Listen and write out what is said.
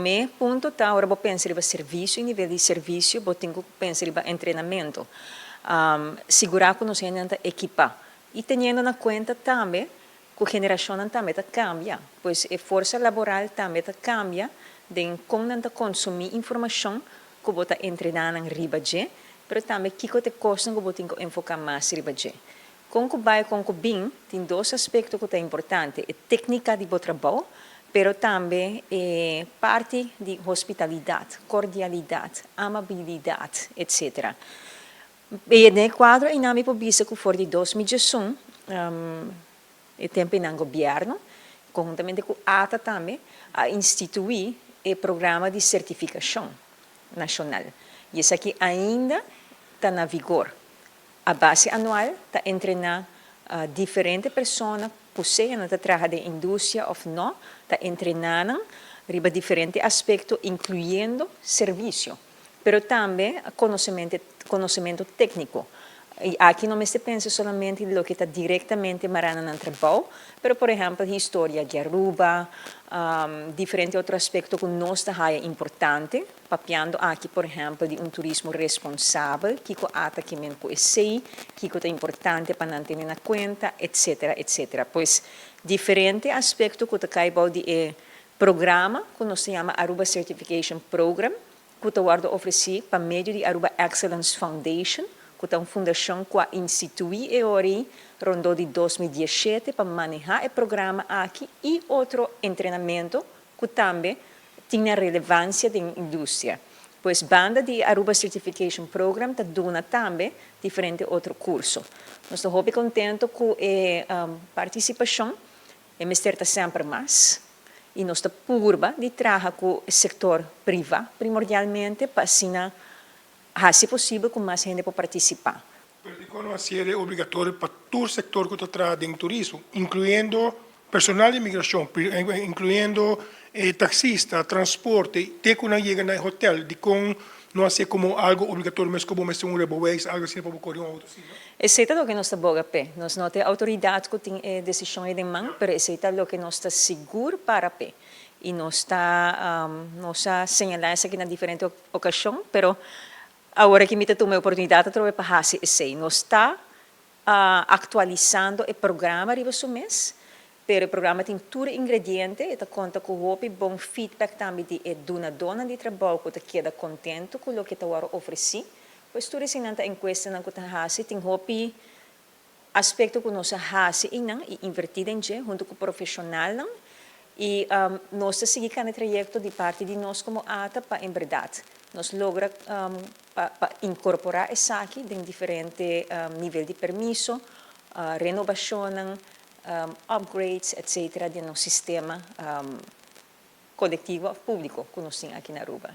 meu ponto está agora vou pensar em serviço, em nível de serviço, vou ter que pensar em treinamento, segurar conhecimento, equipar. E tendo na conta também, que a geração também está cambia, pois a força laboral também está cambia, de como não consumir informação que vou estar treinando em riba de, mas também que te custa que vou ter que enfocar mais riba de. Com o vai com o bem, tem dois aspectos que são importantes, a técnica de trabalho, mas também parte de hospitalidade, cordialidade, amabilidade, etc. E no quadro, em nome público, que for de 2021, e tempo no governo, conjuntamente com a ATA também, a instituir o programa de certificação nacional. E isso aqui ainda está na vigor. A base anual está treinando diferentes pessoas, possuem a trabalhar de indústria ou não, está treinando riba diferentes aspectos, incluindo serviço, mas também conhecimento técnico. E aqui não me se pensa solamente no que está diretamente marando no trabalho, mas, por exemplo, história de Aruba, diferentes outros aspectos que nós é importante, papiando aqui, por exemplo, de turismo responsável, que ata que me conhece, que é importante para não ter na conta, etc., etc. Pois, diferentes aspectos que está de programa, que nós chama Aruba Certification Program, que está oferecido para meio de Aruba Excellence Foundation, que é uma fundação que institui rondou de 2017 para manejar o programa aqui e outro treinamento que também tem relevância da indústria. Pois banda de Aruba Certification Program está dando também diferentes outros cursos. Nós estamos muito contentes com a participação, e me está sempre mais. E nós estamos curva de trabalhar com o setor privado, primordialmente, para se possível que mais gente possa participar. Pero vai ser obrigatório para todo o setor que está trabalhando em turismo, incluindo personal de imigração, incluindo taxista, transporte, até quando chega no hotel, de como não ser como algo obrigatório, mas como um reboés, algo assim para ocorrer um outro. Aceita o que nós estamos a pé. Nós não temos autoridade que tem decisão de mão, mas aceita o que nós estamos seguros para pé. E nós está señalando isso aqui na diferente ocasião, mas agora que me tomei a oportunidade de trabalhar para fazer isso, nós está atualizando o programa de o mês, mas o programa tem todo ingrediente, e conta com o bom feedback também de dona de trabalho que queda contente com o que está oferecido. Pois tudo isso não em questão que está fazendo, tem aspecto que nós fazemos e invertido em junto com o profissional, e nós seguimos o trajeto de parte de nós como ATA para, em verdade, nós logramos incorporar isso aqui em diferentes níveis de permisso, renovação, upgrades, etc., de nosso sistema coletivo público que nós temos aqui na Aruba.